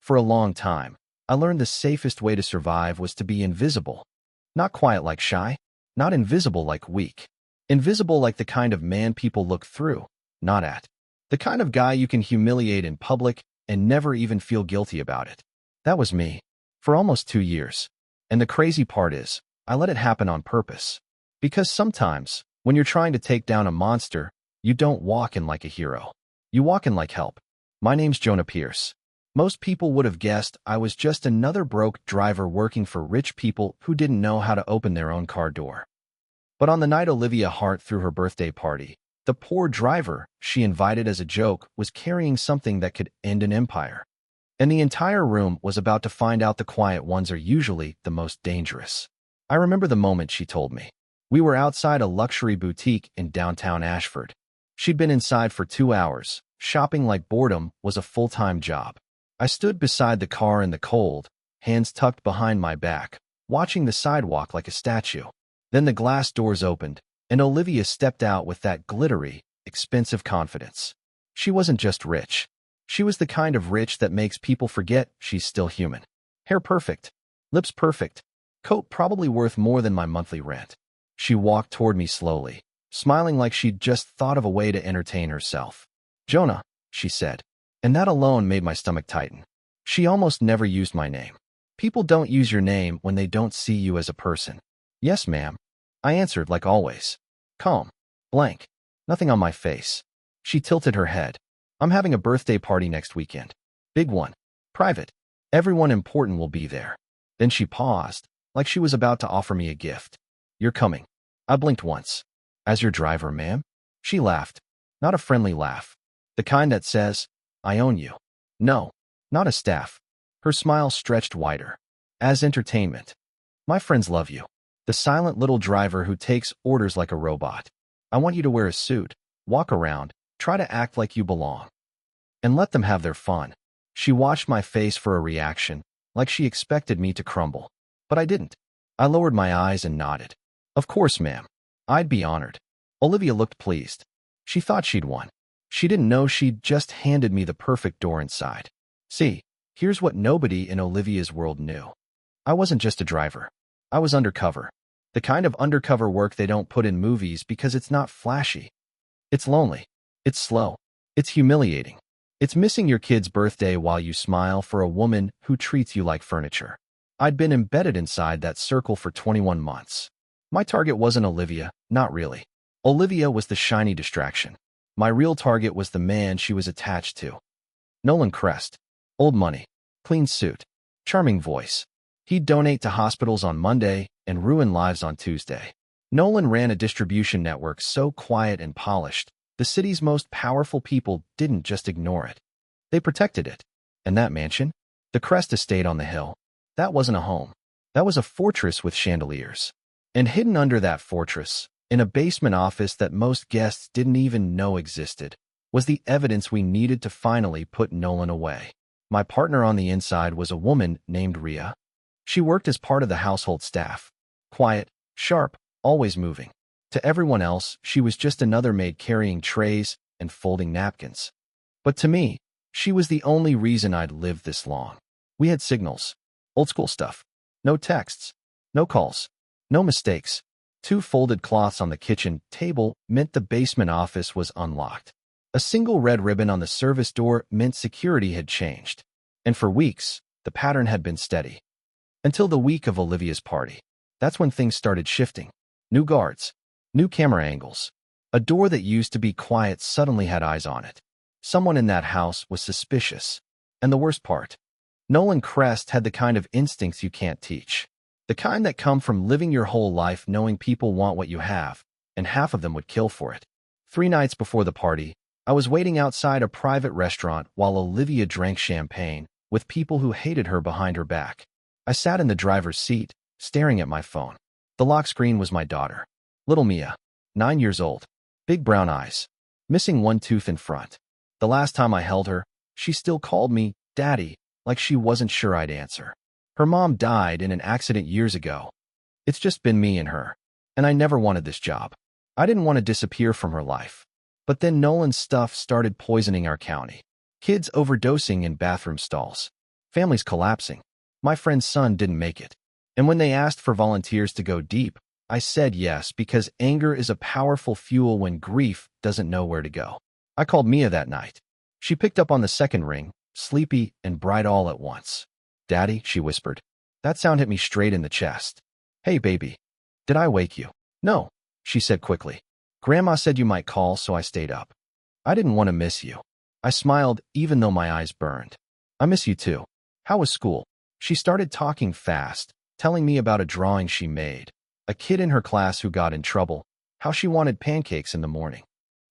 For a long time, I learned the safest way to survive was to be invisible. Not quiet like shy, not invisible like weak. Invisible like the kind of man people look through, not at. The kind of guy you can humiliate in public and never even feel guilty about it. That was me. For almost 2 years. And the crazy part is, I let it happen on purpose. Because sometimes, when you're trying to take down a monster, you don't walk in like a hero. You walk in like help. My name's Jonah Pierce. Most people would have guessed I was just another broke driver working for rich people who didn't know how to open their own car door. But on the night Olivia Hart threw her birthday party, the poor driver she invited as a joke was carrying something that could end an empire. And the entire room was about to find out the quiet ones are usually the most dangerous. I remember the moment she told me. We were outside a luxury boutique in downtown Ashford. She'd been inside for 2 hours. Shopping like boredom was a full-time job. I stood beside the car in the cold, hands tucked behind my back, watching the sidewalk like a statue. Then the glass doors opened, and Olivia stepped out with that glittery, expensive confidence. She wasn't just rich. She was the kind of rich that makes people forget she's still human. Hair perfect, lips perfect, coat probably worth more than my monthly rent. She walked toward me slowly, smiling like she'd just thought of a way to entertain herself. "Jonah," she said, and that alone made my stomach tighten. She almost never used my name. People don't use your name when they don't see you as a person. "Yes, ma'am," I answered like always. Calm. Blank. Nothing on my face. She tilted her head. "I'm having a birthday party next weekend. Big one. Private. Everyone important will be there." Then she paused, like she was about to offer me a gift. "You're coming." I blinked once. "As your driver, ma'am?" She laughed. Not a friendly laugh. The kind that says, "I own you." No, not a staff. Her smile stretched wider. "As entertainment. My friends love you. The silent little driver who takes orders like a robot. I want you to wear a suit, walk around, try to act like you belong. And let them have their fun." She watched my face for a reaction, like she expected me to crumble. But I didn't. I lowered my eyes and nodded. "Of course, ma'am. I'd be honored." Olivia looked pleased. She thought she'd won. She didn't know she'd just handed me the perfect door inside. See, here's what nobody in Olivia's world knew. I wasn't just a driver. I was undercover. The kind of undercover work they don't put in movies because it's not flashy. It's lonely. It's slow. It's humiliating. It's missing your kid's birthday while you smile for a woman who treats you like furniture. I'd been embedded inside that circle for 21 months. My target wasn't Olivia, not really. Olivia was the shiny distraction. My real target was the man she was attached to. Nolan Crest. Old money. Clean suit. Charming voice. He'd donate to hospitals on Monday and ruin lives on Tuesday. Nolan ran a distribution network so quiet and polished, the city's most powerful people didn't just ignore it. They protected it. And that mansion? The Crest estate on the hill. That wasn't a home. That was a fortress with chandeliers. And hidden under that fortress, in a basement office that most guests didn't even know existed, was the evidence we needed to finally put Nolan away. My partner on the inside was a woman named Rhea. She worked as part of the household staff. Quiet, sharp, always moving. To everyone else, she was just another maid carrying trays and folding napkins. But to me, she was the only reason I'd lived this long. We had signals. Old school stuff. No texts. No calls. No mistakes. 2 folded cloths on the kitchen table meant the basement office was unlocked. A single red ribbon on the service door meant security had changed. And for weeks, the pattern had been steady. Until the week of Olivia's party. That's when things started shifting. New guards. New camera angles. A door that used to be quiet suddenly had eyes on it. Someone in that house was suspicious. And the worst part, Nolan Crest had the kind of instincts you can't teach. The kind that come from living your whole life knowing people want what you have, and half of them would kill for it. 3 nights before the party, I was waiting outside a private restaurant while Olivia drank champagne with people who hated her behind her back. I sat in the driver's seat, staring at my phone. The lock screen was my daughter. Little Mia, 9 years old. Big brown eyes. Missing 1 tooth in front. The last time I held her, she still called me Daddy, like she wasn't sure I'd answer. Her mom died in an accident years ago. It's just been me and her. And I never wanted this job. I didn't want to disappear from her life. But then Nolan's stuff started poisoning our county. Kids overdosing in bathroom stalls. Family's collapsing. My friend's son didn't make it. And when they asked for volunteers to go deep, I said yes because anger is a powerful fuel when grief doesn't know where to go. I called Mia that night. She picked up on the second ring, sleepy and bright all at once. "Daddy," she whispered. That sound hit me straight in the chest. "Hey, baby. Did I wake you?" "No," she said quickly. "Grandma said you might call, so I stayed up. I didn't want to miss you." I smiled, even though my eyes burned. "I miss you too. How was school?" She started talking fast, telling me about a drawing she made, a kid in her class who got in trouble, how she wanted pancakes in the morning.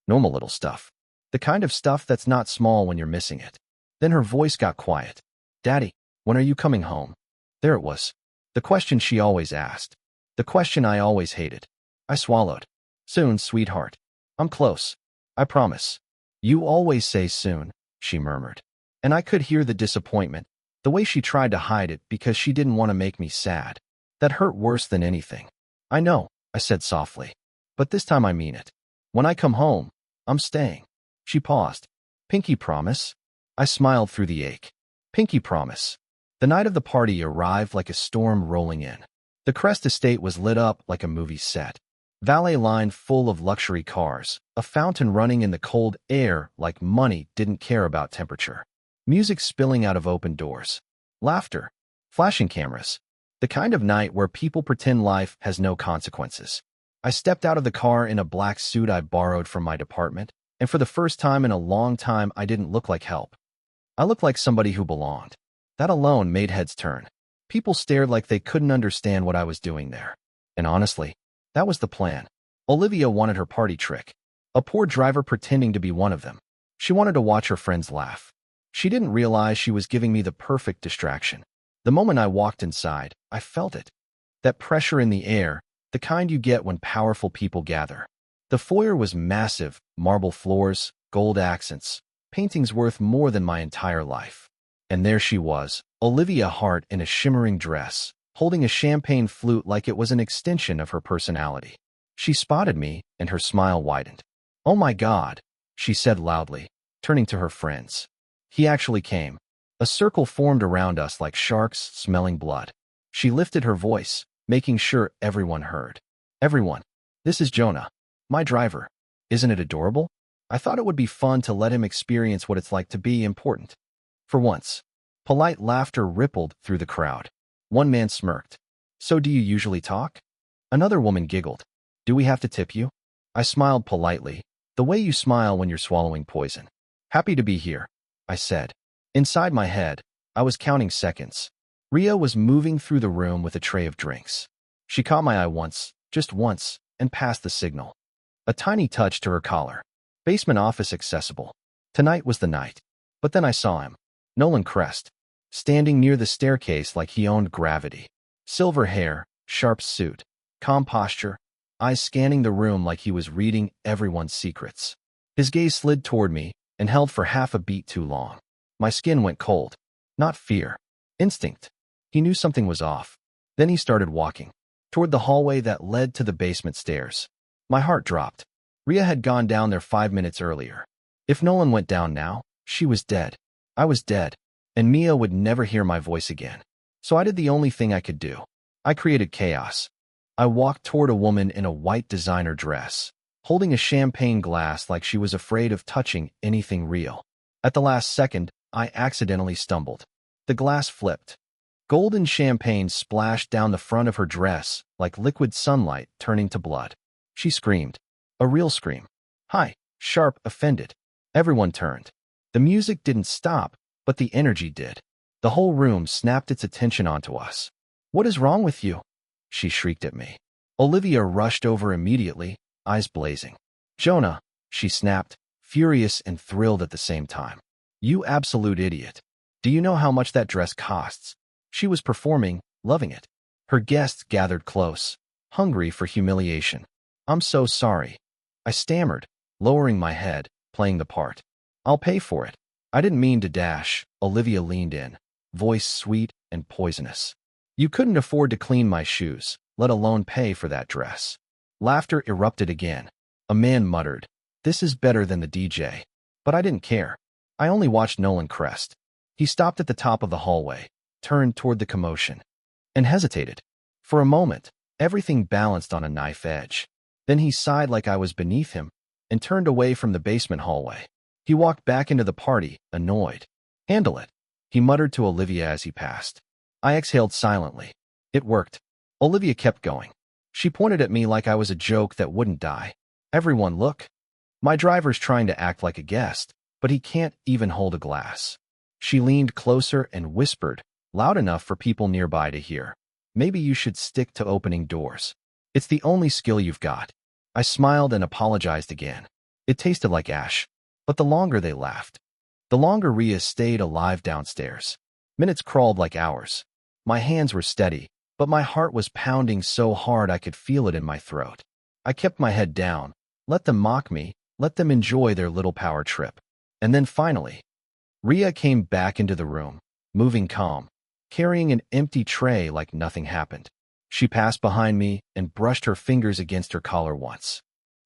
Normal little stuff. The kind of stuff that's not small when you're missing it. Then her voice got quiet. "Daddy, when are you coming home?" There it was. The question she always asked. The question I always hated. I swallowed. "Soon, sweetheart. I'm close. I promise." "You always say soon," she murmured. And I could hear the disappointment, the way she tried to hide it because she didn't want to make me sad. That hurt worse than anything. "I know," I said softly. "But this time I mean it. When I come home, I'm staying." She paused. "Pinky promise?" I smiled through the ache. "Pinky promise." The night of the party arrived like a storm rolling in. The Crest estate was lit up like a movie set. Valet line full of luxury cars, a fountain running in the cold air like money didn't care about temperature. Music spilling out of open doors. Laughter. Flashing cameras. The kind of night where people pretend life has no consequences. I stepped out of the car in a black suit I borrowed from my department, and for the first time in a long time I didn't look like help. I looked like somebody who belonged. That alone made heads turn. People stared like they couldn't understand what I was doing there. And honestly, that was the plan. Olivia wanted her party trick. A poor driver pretending to be one of them. She wanted to watch her friends laugh. She didn't realize she was giving me the perfect distraction. The moment I walked inside, I felt it. That pressure in the air, the kind you get when powerful people gather. The foyer was massive, marble floors, gold accents, paintings worth more than my entire life. And there she was, Olivia Hart in a shimmering dress, holding a champagne flute like it was an extension of her personality. She spotted me, and her smile widened. "Oh my God," she said loudly, turning to her friends. He actually came. A circle formed around us like sharks smelling blood. She lifted her voice, making sure everyone heard. "Everyone, this is Jonah, my driver. Isn't it adorable? I thought it would be fun to let him experience what it's like to be important." For once, polite laughter rippled through the crowd. One man smirked. "So do you usually talk?" Another woman giggled. "Do we have to tip you?" I smiled politely, the way you smile when you're swallowing poison. "Happy to be here," I said. Inside my head, I was counting seconds. Ria was moving through the room with a tray of drinks. She caught my eye once, just once, and passed the signal. A tiny touch to her collar. Basement office accessible. Tonight was the night. But then I saw him. Nolan Crest. Standing near the staircase like he owned gravity. Silver hair, sharp suit, calm posture, eyes scanning the room like he was reading everyone's secrets. His gaze slid toward me and held for half a beat too long. My skin went cold. Not fear. Instinct. He knew something was off. Then he started walking toward the hallway that led to the basement stairs. My heart dropped. Ria had gone down there 5 minutes earlier. If Nolan went down now, she was dead. I was dead, and Mia would never hear my voice again. So I did the only thing I could do. I created chaos. I walked toward a woman in a white designer dress, holding a champagne glass like she was afraid of touching anything real. At the last second, I accidentally stumbled. The glass flipped. Golden champagne splashed down the front of her dress like liquid sunlight turning to blood. She screamed. A real scream. "Hi," sharp, offended. Everyone turned. The music didn't stop, but the energy did. The whole room snapped its attention onto us. "What is wrong with you?" she shrieked at me. Olivia rushed over immediately, eyes blazing. "Jonah," she snapped, furious and thrilled at the same time. "You absolute idiot. Do you know how much that dress costs?" She was performing, loving it. Her guests gathered close, hungry for humiliation. "I'm so sorry," I stammered, lowering my head, playing the part. "I'll pay for it." I didn't mean to dash. Olivia leaned in, voice sweet and poisonous. "You couldn't afford to clean my shoes, let alone pay for that dress." Laughter erupted again. A man muttered, "This is better than the DJ." But I didn't care. I only watched Nolan Crest. He stopped at the top of the hallway, turned toward the commotion, and hesitated. For a moment, everything balanced on a knife edge. Then he sighed like I was beneath him and turned away from the basement hallway. He walked back into the party, annoyed. "Handle it," he muttered to Olivia as he passed. I exhaled silently. It worked. Olivia kept going. She pointed at me like I was a joke that wouldn't die. "Everyone look. My driver's trying to act like a guest, but he can't even hold a glass." She leaned closer and whispered, loud enough for people nearby to hear. "Maybe you should stick to opening doors. It's the only skill you've got." I smiled and apologized again. It tasted like ash. But the longer they laughed, the longer Rhea stayed alive downstairs. Minutes crawled like hours. My hands were steady, but my heart was pounding so hard I could feel it in my throat. I kept my head down. Let them mock me. Let them enjoy their little power trip. And then finally, Rhea came back into the room, moving calm, carrying an empty tray like nothing happened. She passed behind me and brushed her fingers against her collar once.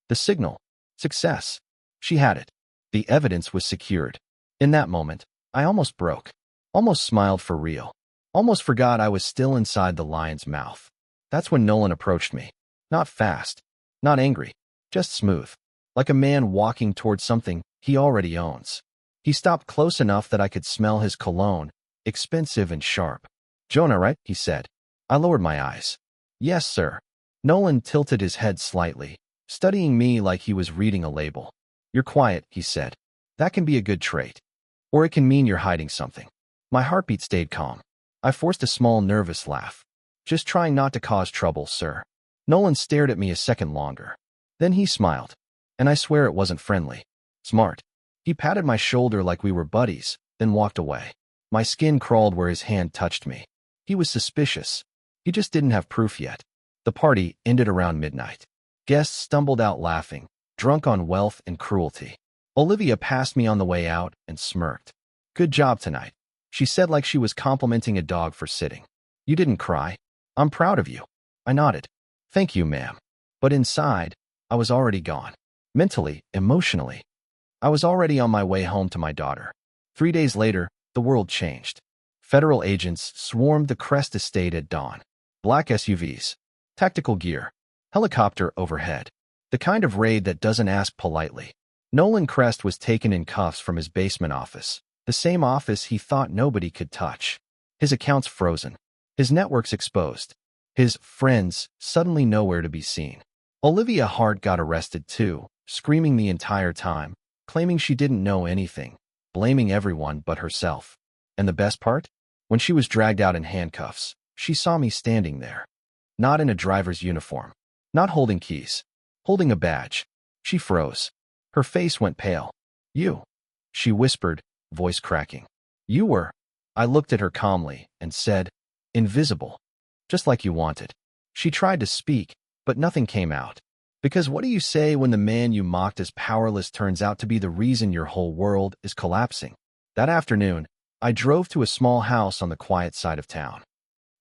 The signal. Success. She had it. The evidence was secured. In that moment, I almost broke. Almost smiled for real. Almost forgot I was still inside the lion's mouth. That's when Nolan approached me. Not fast. Not angry. Just smooth. Like a man walking towards something he already owns. He stopped close enough that I could smell his cologne, expensive and sharp. "Jonah, right?" he said. I lowered my eyes. "Yes, sir." Nolan tilted his head slightly, studying me like he was reading a label. "You're quiet," he said. "That can be a good trait. Or it can mean you're hiding something." My heartbeat stayed calm. I forced a small nervous laugh. "Just trying not to cause trouble, sir." Nolan stared at me a second longer. Then he smiled. And I swear it wasn't friendly. "Smart." He patted my shoulder like we were buddies, then walked away. My skin crawled where his hand touched me. He was suspicious. He just didn't have proof yet. The party ended around midnight. Guests stumbled out laughing, drunk on wealth and cruelty. Olivia passed me on the way out and smirked. "Good job tonight," she said like she was complimenting a dog for sitting. "You didn't cry. I'm proud of you." I nodded. "Thank you, ma'am." But inside, I was already gone. Mentally, emotionally. I was already on my way home to my daughter. 3 days later, the world changed. Federal agents swarmed the Crest estate at dawn. Black SUVs, tactical gear, helicopter overhead. The kind of raid that doesn't ask politely. Nolan Crest was taken in cuffs from his basement office, the same office he thought nobody could touch. His accounts frozen. His networks exposed. His friends suddenly nowhere to be seen. Olivia Hart got arrested too, screaming the entire time, claiming she didn't know anything, blaming everyone but herself. And the best part? When she was dragged out in handcuffs, she saw me standing there. Not in a driver's uniform. Not holding keys. Holding a badge. She froze. Her face went pale. "You," she whispered, voice cracking. "You were." I looked at her calmly and said, "Invisible. Just like you wanted." She tried to speak, but nothing came out. Because what do you say when the man you mocked as powerless turns out to be the reason your whole world is collapsing? That afternoon, I drove to a small house on the quiet side of town.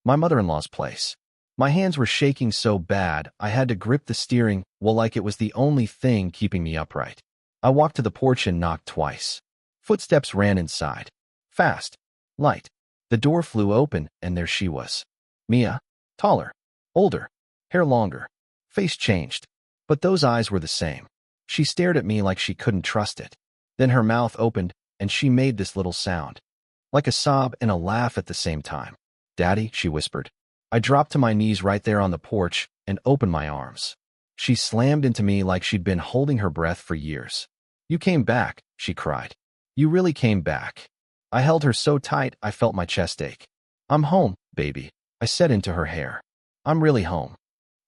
My mother-in-law's place. My hands were shaking so bad I had to grip the steering wheel like it was the only thing keeping me upright. I walked to the porch and knocked twice. Footsteps ran inside. Fast. Light. The door flew open and there she was. Mia. Taller. Older. Hair longer. Face changed. But those eyes were the same. She stared at me like she couldn't trust it. Then her mouth opened and she made this little sound. Like a sob and a laugh at the same time. "Daddy," she whispered. I dropped to my knees right there on the porch and opened my arms. She slammed into me like she'd been holding her breath for years. "You came back," she cried. "You really came back." I held her so tight I felt my chest ache. "I'm home, baby," I said into her hair. "I'm really home.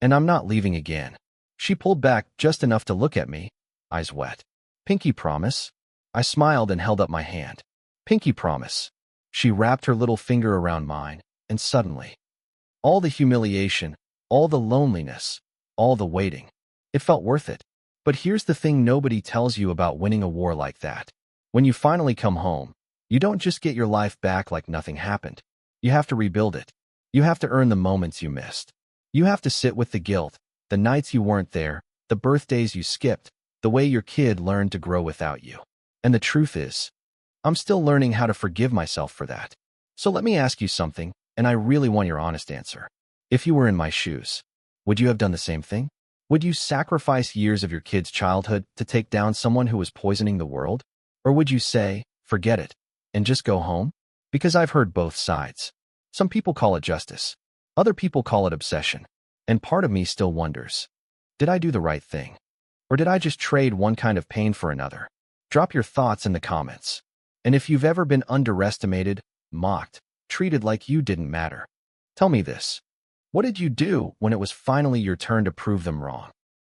And I'm not leaving again." She pulled back just enough to look at me, eyes wet. "Pinky promise?" I smiled and held up my hand. "Pinky promise." She wrapped her little finger around mine, and suddenly, all the humiliation, all the loneliness, all the waiting, it felt worth it. But here's the thing nobody tells you about winning a war like that. When you finally come home, you don't just get your life back like nothing happened. You have to rebuild it. You have to earn the moments you missed. You have to sit with the guilt, the nights you weren't there, the birthdays you skipped, the way your kid learned to grow without you. And the truth is, I'm still learning how to forgive myself for that. So let me ask you something, and I really want your honest answer. If you were in my shoes, would you have done the same thing? Would you sacrifice years of your kid's childhood to take down someone who was poisoning the world? Or would you say, forget it, and just go home? Because I've heard both sides. Some people call it justice. Other people call it obsession. And part of me still wonders, did I do the right thing? Or did I just trade one kind of pain for another? Drop your thoughts in the comments. And if you've ever been underestimated, mocked, treated like you didn't matter, tell me this. What did you do when it was finally your turn to prove them wrong?